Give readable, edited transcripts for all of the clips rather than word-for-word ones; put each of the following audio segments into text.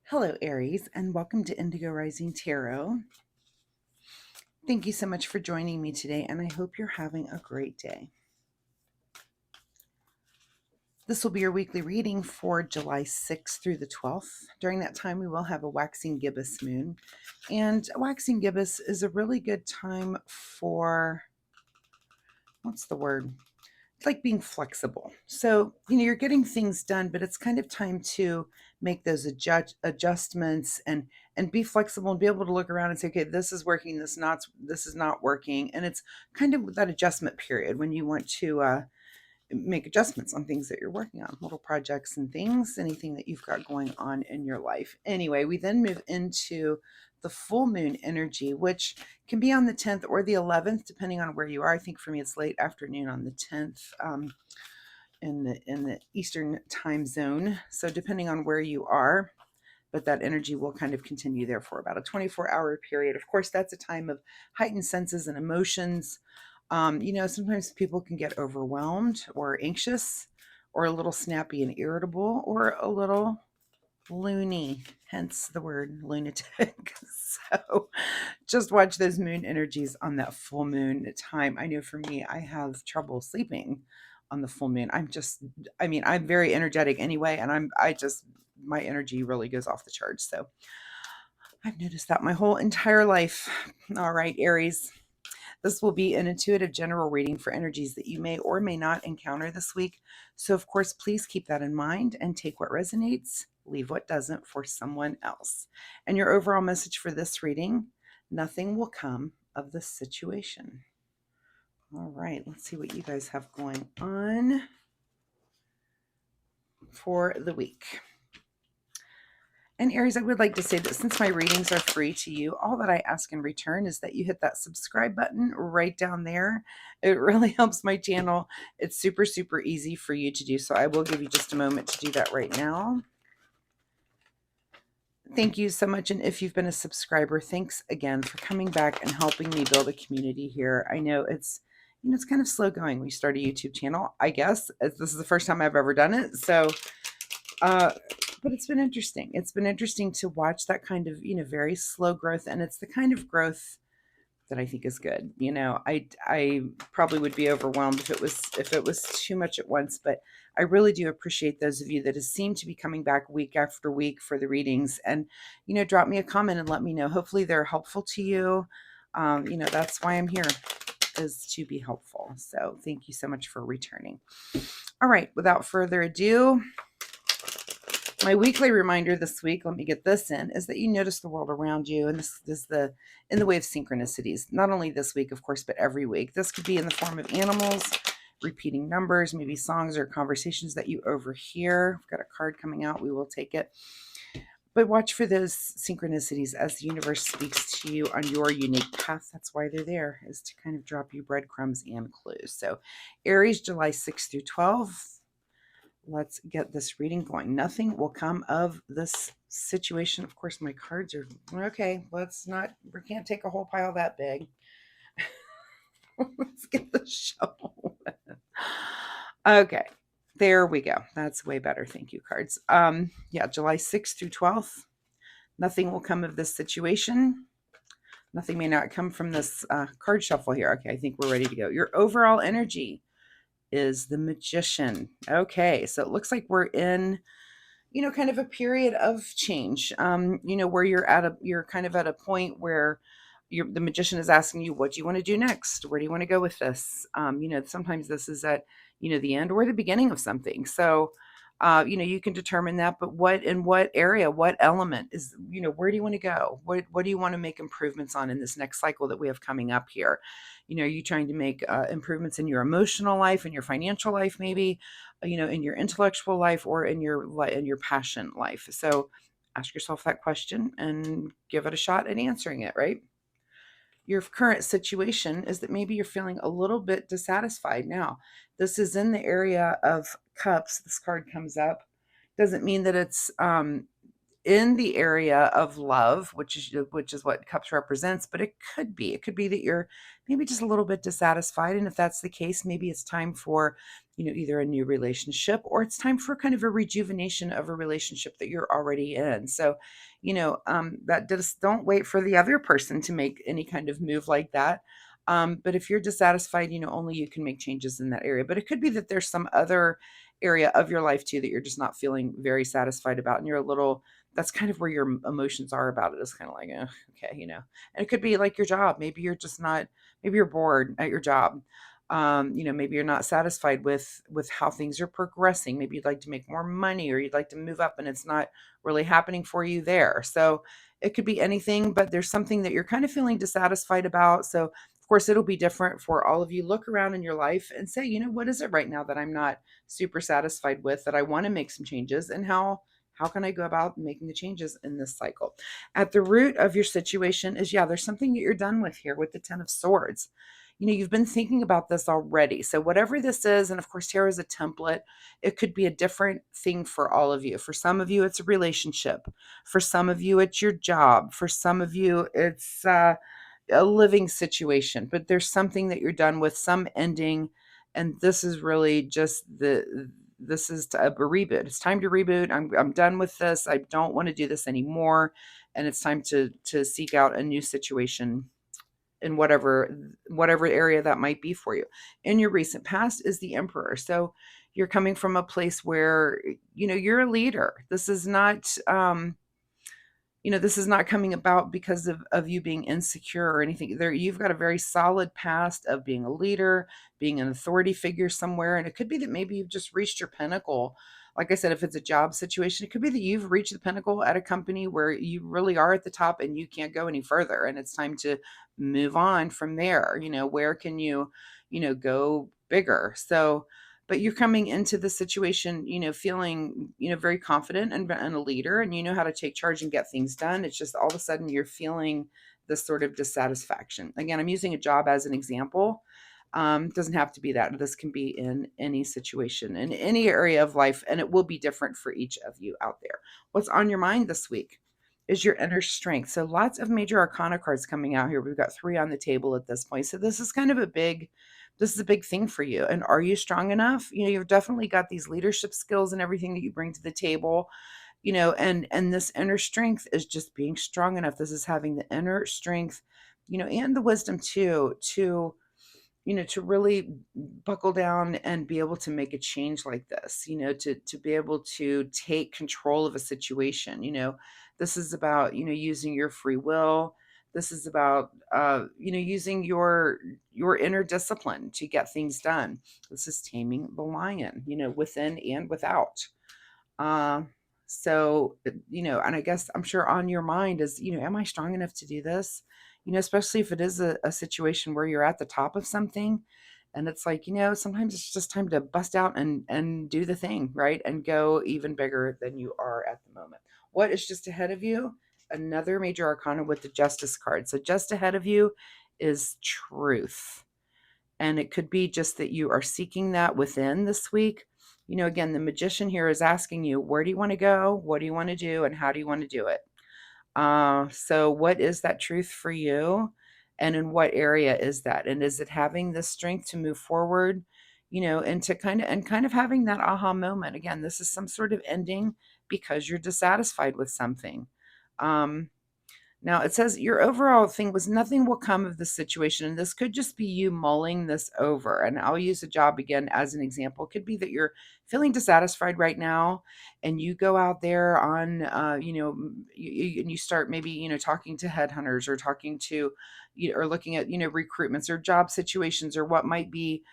Hello, Aries, and welcome to Indigo Rising Tarot. Thank you so much for joining me today, and I hope you're having a great day. This will be your weekly reading for July 6th through the 12th. During that time, we will have a waxing gibbous moon, and waxing gibbous is a really good time for, what's the word? It's like being flexible. So, you're getting things done, but it's kind of time to make those adjustments and be flexible and be able to look around and say, okay, this is working, this is not working. And it's kind of that adjustment period when you want to make adjustments on things that you're working on, little projects and things, anything that you've got going on in your life. Anyway, we then move into the full moon energy, which can be on the 10th or the 11th, depending on where you are. I think for me, it's late afternoon on the 10th in the Eastern time zone. So depending on where you are, but that energy will kind of continue there for about a 24-hour period. Of course, that's a time of heightened senses and emotions. Sometimes people can get overwhelmed or anxious or a little snappy and irritable or a little loony, hence the word lunatic. So just watch those moon energies on that full moon time. I know for me, I have trouble sleeping on the full moon. I'm very energetic anyway, and my energy really goes off the charts. So I've noticed that my whole entire life. All right, Aries. This will be an intuitive general reading for energies that you may or may not encounter this week. So, of course, please keep that in mind and take what resonates, leave what doesn't for someone else. And your overall message for this reading: nothing will come of this situation. All right, let's see what you guys have going on for the week. And Aries, I would like to say that since my readings are free to you, all that I ask in return is that you hit that subscribe button right down there. It really helps my channel. It's super, super easy for you to do. So I will give you just a moment to do that right now. Thank you so much. And if you've been a subscriber, thanks again for coming back and helping me build a community here. I know it's kind of slow going. We start a YouTube channel, I guess. This is the first time I've ever done it. So, but it's been interesting. It's been interesting to watch that kind of, very slow growth. And it's the kind of growth that I think is good. I probably would be overwhelmed if it was too much at once, but I really do appreciate those of you that have seemed to be coming back week after week for the readings, and, drop me a comment and let me know. Hopefully they're helpful to you. That's why I'm here, is to be helpful. So thank you so much for returning. All right, without further ado, my weekly reminder this week, let me get this in, is that you notice the world around you. And this is in the way of synchronicities, not only this week, of course, but every week. This could be in the form of animals, repeating numbers, maybe songs or conversations that you overhear. We've got a card coming out. We will take it. But watch for those synchronicities as the universe speaks to you on your unique path. That's why they're there, is to kind of drop you breadcrumbs and clues. So Aries, July 6th through 12th. Let's get this reading going. Nothing will come of this situation. Of course, my cards are okay. We can't take a whole pile that big. Let's get the show. Okay, there we go. That's way better. Thank you, cards. July 6th through 12th. Nothing will come of this situation. Nothing may not come from this card shuffle here. Okay, I think we're ready to go. Your overall energy is the Magician. Okay, so it looks like we're in, kind of a period of change. Where you're kind of at a point where the Magician is asking you, what do you want to do next? Where do you want to go with this? Sometimes this is at, the end or the beginning of something. So, you can determine that, but in what area, what element is, where do you want to go? What do you want to make improvements on in this next cycle that we have coming up here? Are you trying to make improvements in your emotional life, in your financial life, maybe, in your intellectual life, or in your passion life? So ask yourself that question and give it a shot at answering it, right? Your current situation is that maybe you're feeling a little bit dissatisfied now. This is in the area of cups. This card comes up. Doesn't mean that it's in the area of love, which is what cups represents, but it could be that you're maybe just a little bit dissatisfied, and if that's the case, maybe it's time for, either a new relationship, or it's time for kind of a rejuvenation of a relationship that you're already in. So, that just don't wait for the other person to make any kind of move like that. But if you're dissatisfied, only you can make changes in that area. But it could be that there's some other area of your life too that you're just not feeling very satisfied about, and you're a little that's kind of where your emotions are about it. It's kind of like, okay, and it could be like your job. Maybe you're just not, maybe you're bored at your job. Maybe you're not satisfied with how things are progressing. Maybe you'd like to make more money, or you'd like to move up, and it's not really happening for you there. So it could be anything, but there's something that you're kind of feeling dissatisfied about. So of course it'll be different for all of you. Look around in your life and say, what is it right now that I'm not super satisfied with, that I want to make some changes, and how can I go about making the changes in this cycle? At the root of your situation is, yeah, there's something that you're done with here with the 10 of Swords. You've been thinking about this already. So whatever this is, and of course, tarot is a template. It could be a different thing for all of you. For some of you, it's a relationship. For some of you, it's your job. For some of you, it's a living situation. But there's something that you're done with, some ending, and this is really just this is a reboot. It's time to reboot. I'm done with this. I don't want to do this anymore, and it's time to seek out a new situation in whatever area that might be for you. In your recent past is the Emperor. So you're coming from a place where you're a leader. This is not coming about because of you being insecure or anything. There, you've got a very solid past of being a leader, being an authority figure somewhere. And it could be that maybe you've just reached your pinnacle. Like I said, if it's a job situation, it could be that you've reached the pinnacle at a company where you really are at the top and you can't go any further. And it's time to move on from there. Where can you, go bigger? So, but you're coming into the situation, feeling, very confident and a leader, and you know how to take charge and get things done. It's just all of a sudden you're feeling this sort of dissatisfaction. Again, I'm using a job as an example. It doesn't have to be that. This can be in any situation, in any area of life, and it will be different for each of you out there. What's on your mind this week is your inner strength. So lots of major arcana cards coming out here. We've got 3 on the table at this point. So this is a big thing for you. And are you strong enough? You've definitely got these leadership skills and everything that you bring to the table, and this inner strength is just being strong enough. This is having the inner strength, and the wisdom too, to really buckle down and be able to make a change like this, to be able to take control of a situation. This is about, using your free will. This is about, using your inner discipline to get things done. This is taming the lion, within and without. uh, and I guess I'm sure on your mind is, am I strong enough to do this? Especially if it is a situation where you're at the top of something, and it's like, sometimes it's just time to bust out and do the thing, right? And go even bigger than you are at the moment. What is just ahead of you? Another major arcana with the Justice card. So just ahead of you is truth. And it could be just that you are seeking that within this week. Again, the Magician here is asking you, where do you want to go? What do you want to do? And how do you want to do it? So what is that truth for you? And in what area is that? And is it having the strength to move forward? And to kind of having that aha moment. Again, this is some sort of ending because you're dissatisfied with something. Now it says your overall thing was nothing will come of this situation. And this could just be you mulling this over. And I'll use a job again as an example. It could be that you're feeling dissatisfied right now and you go out there on, and you start maybe, talking to headhunters or talking to, or looking at, recruitments or job situations or what might be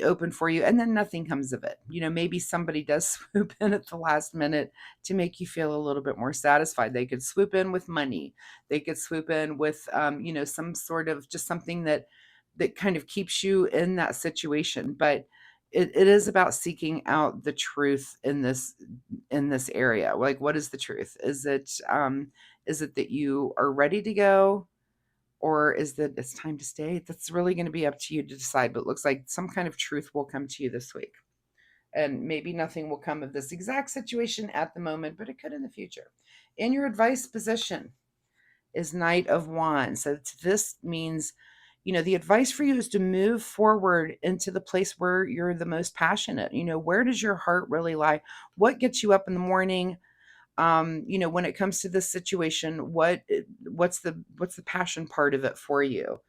open for you. And then nothing comes of it. Maybe somebody does swoop in at the last minute to make you feel a little bit more satisfied. They could swoop in with money. They could swoop in with, some sort of just something that kind of keeps you in that situation. But it is about seeking out the truth in this area. Like, what is the truth? Is it that you are ready to go, or is that it's time to stay? That's really going to be up to you to decide. But it looks like some kind of truth will come to you this week. And maybe nothing will come of this exact situation at the moment, but it could in the future. In your advice position is Knight of Wands. So this means, the advice for you is to move forward into the place where you're the most passionate. Where does your heart really lie? What gets you up in the morning? When it comes to this situation, what's the passion part of it for you?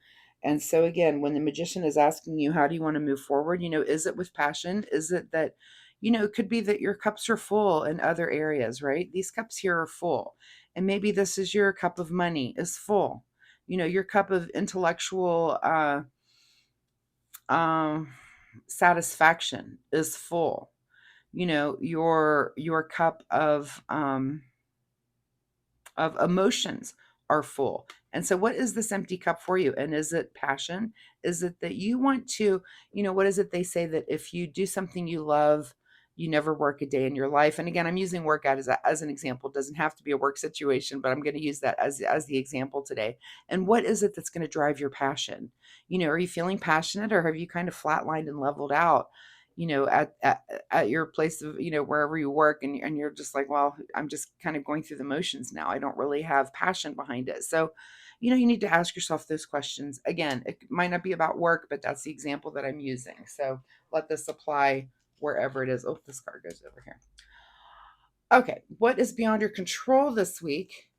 And so again, when the magician is asking you, how do you want to move forward? Is it with passion? Is it that, it could be that your cups are full in other areas, right? These cups here are full. And maybe this is your cup of money is full. Your cup of intellectual um, satisfaction is full. Your cup of emotions are full. And so, what is this empty cup for you? And is it passion? Is it that you want to, what is it they say that if you do something you love, you never work a day in your life? And again, I'm using workout as an example. It doesn't have to be a work situation, but I'm going to use that as the example today. And what is it that's going to drive your passion? Are you feeling passionate, or have you kind of flatlined and leveled out? At your place of, wherever you work, and you're just like, well, I'm just kind of going through the motions now. I don't really have passion behind it. So, you need to ask yourself those questions. Again, it might not be about work, but that's the example that I'm using. So let this apply wherever it is. Oh, this card goes over here. Okay. What is beyond your control this week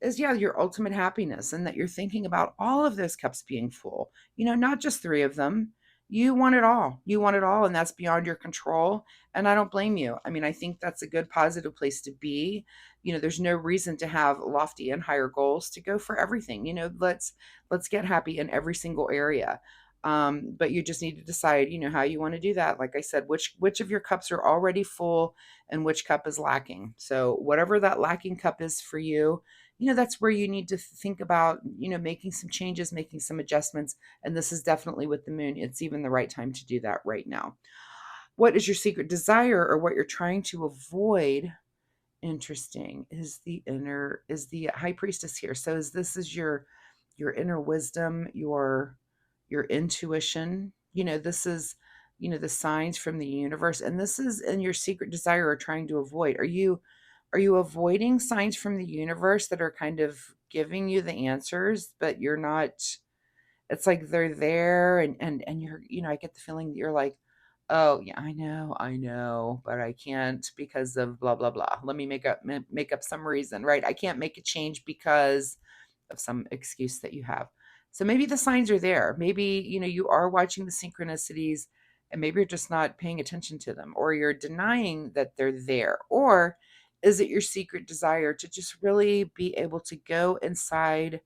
is, yeah, your ultimate happiness, and that you're thinking about all of those cups being full, not just three of them. You want it all. You want it all, and that's beyond your control. And I don't blame you. I mean, I think that's a good, positive place to be. There's no reason to have lofty and higher goals, to go for everything. Let's get happy in every single area. But you just need to decide, how you want to do that. Like I said, which of your cups are already full and which cup is lacking. So whatever that lacking cup is for you, that's where you need to think about, making some changes, making some adjustments. And this is definitely with the moon. It's even the right time to do that right now. What is your secret desire, or what you're trying to avoid? Interesting. Is the high priestess here. So is your inner wisdom, your intuition. This is, the signs from the universe. And this is in your secret desire, or trying to avoid. Are you avoiding signs from the universe that are kind of giving you the answers, but you're not? It's like they're there, and you're, I get the feeling that you're like, oh yeah, I know, but I can't because of blah blah blah. Let me make up some reason, right? I can't make a change because of some excuse that you have. So maybe the signs are there. Maybe, you are watching the synchronicities, and maybe you're just not paying attention to them, or you're denying that they're there. Or is it your secret desire to just really be able to go inside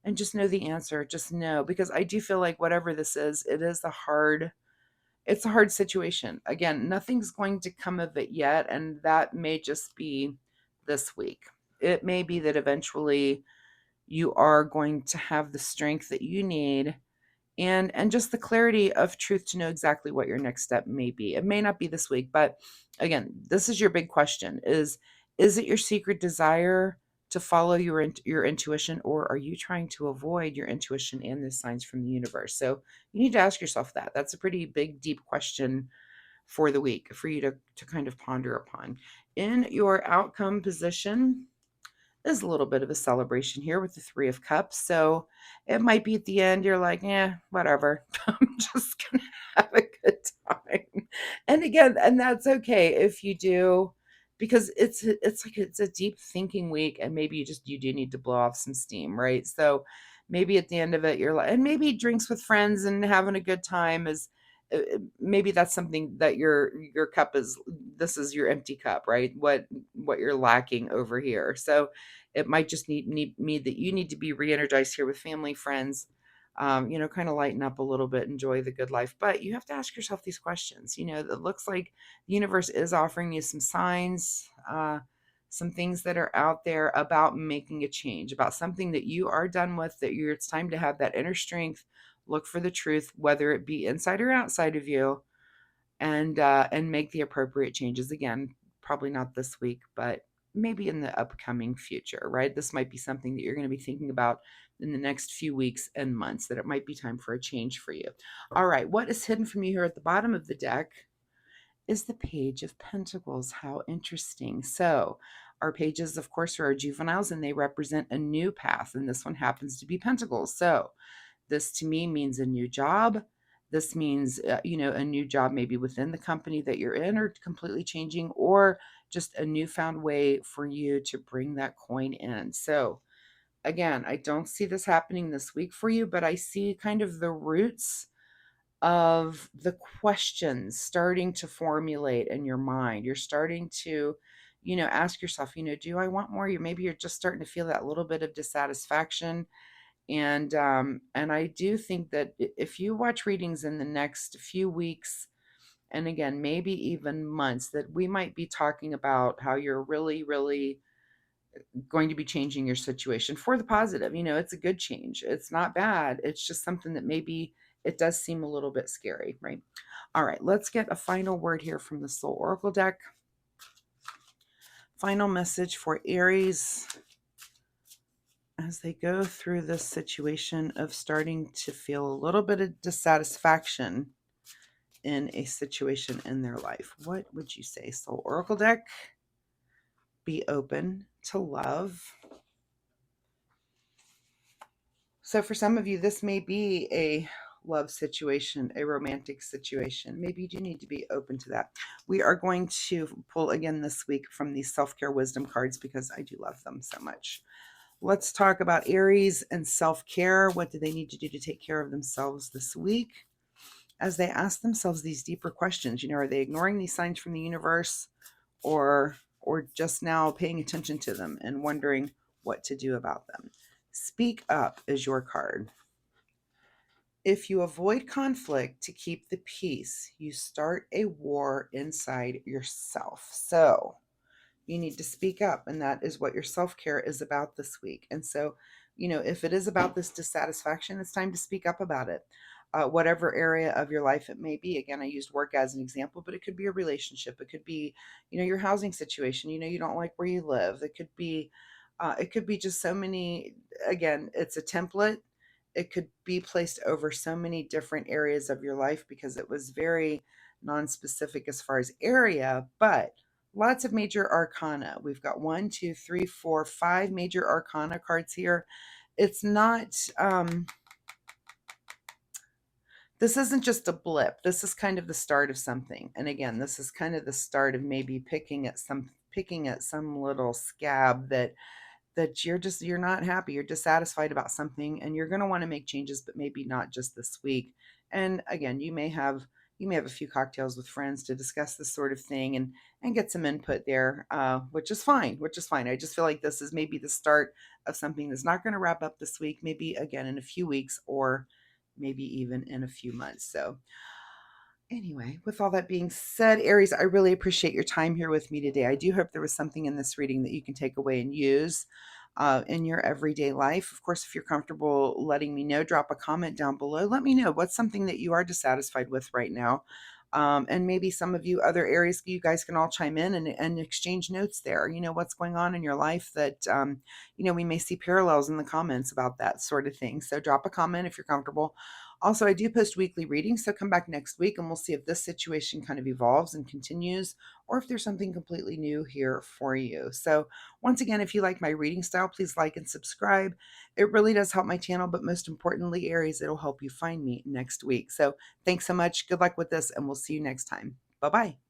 and just know the answer? Just know, because I do feel like whatever this is, it's a hard situation. Again, nothing's going to come of it yet, and that may just be this week. It may be that eventually you are going to have the strength that you need, and just the clarity of truth to know exactly what your next step may be. It may not be this week, but again, this is your big question: is it your secret desire to follow your intuition, or are you trying to avoid your intuition and the signs from the universe? So you need to ask yourself that. That's a pretty big, deep question for the week for you to kind of ponder upon. In your outcome position is a little bit of a celebration here with the Three of Cups. So it might be at the end, you're like, yeah, whatever. I'm just going to have a good time. And again, and that's okay if you do, because it's a deep thinking week, and maybe you do need to blow off some steam, right? So maybe at the end of it, you're like, and maybe drinks with friends and having a good time is, maybe that's something that your cup is. This is your empty cup, right? What you're lacking over here. So it might just need me that you need to be re-energized here with family, friends, kind of lighten up a little bit, enjoy the good life. But you have to ask yourself these questions. It looks like the universe is offering you some signs, some things that are out there about making a change, about something that you are done with, it's time to have that inner strength, look for the truth, whether it be inside or outside of you, and make the appropriate changes. Again, probably not this week, but maybe in the upcoming future, right? This might be something that you're going to be thinking about in the next few weeks and months, that it might be time for a change for you. All right, what is hidden from you here at the bottom of the deck is the Page of Pentacles. How interesting. So our pages, of course, are our juveniles, and they represent a new path. And this one happens to be Pentacles. So this to me means a new job. This means, a new job maybe within the company that you're in, or completely changing, or just a newfound way for you to bring that coin in. So again, I don't see this happening this week for you, but I see kind of the roots of the questions starting to formulate in your mind. You're starting to, ask yourself, do I want more? Maybe you're just starting to feel that little bit of dissatisfaction. And I do think that if you watch readings in the next few weeks, and again, maybe even months, that we might be talking about how you're really, really going to be changing your situation for the positive. It's a good change. It's not bad. It's just something that maybe it does seem a little bit scary, right? All right, let's get a final word here from the Soul Oracle deck. Final message for Aries as they go through this situation of starting to feel a little bit of dissatisfaction in a situation in their life. What would you say, Soul Oracle deck? Be open to love. So for some of you, this may be a love situation, a romantic situation. Maybe you do need to be open to that. We are going to pull again this week from these self-care wisdom cards because I do love them so much. Let's talk about Aries and self-care. What do they need to do to take care of themselves this week? As they ask themselves these deeper questions, are they ignoring these signs from the universe, or just now paying attention to them and wondering what to do about them? Speak up is your card. If you avoid conflict to keep the peace, you start a war inside yourself. So you need to speak up, and that is what your self-care is about this week. And so, if it is about this dissatisfaction, it's time to speak up about it. Whatever area of your life it may be. Again, I used work as an example, but it could be a relationship. It could be, your housing situation. You don't like where you live. It could be just so many. Again, it's a template. It could be placed over so many different areas of your life because it was very non-specific as far as area, but lots of major arcana. We've got 1, 2, 3, 4, 5 major arcana cards here. It's not, this isn't just a blip. This is kind of the start of something. And again, this is kind of the start of maybe picking at some little scab that you're not happy, you're dissatisfied about something, and you're going to want to make changes, but maybe not just this week. And again, you may have a few cocktails with friends to discuss this sort of thing and get some input there, which is fine. I just feel like this is maybe the start of something that's not going to wrap up this week, maybe again in a few weeks, or maybe even in a few months. So anyway, with all that being said, Aries, I really appreciate your time here with me today. I do hope there was something in this reading that you can take away and use in your everyday life. Of course, if you're comfortable letting me know, drop a comment down below. Let me know what's something that you are dissatisfied with right now. And maybe some of you other areas, you guys can all chime in and exchange notes there. What's going on in your life that, we may see parallels in the comments about that sort of thing. So drop a comment if you're comfortable. Also, I do post weekly readings, so come back next week and we'll see if this situation kind of evolves and continues, or if there's something completely new here for you. So once again, if you like my reading style, please like and subscribe. It really does help my channel, but most importantly, Aries, it'll help you find me next week. So thanks so much. Good luck with this, and we'll see you next time. Bye-bye.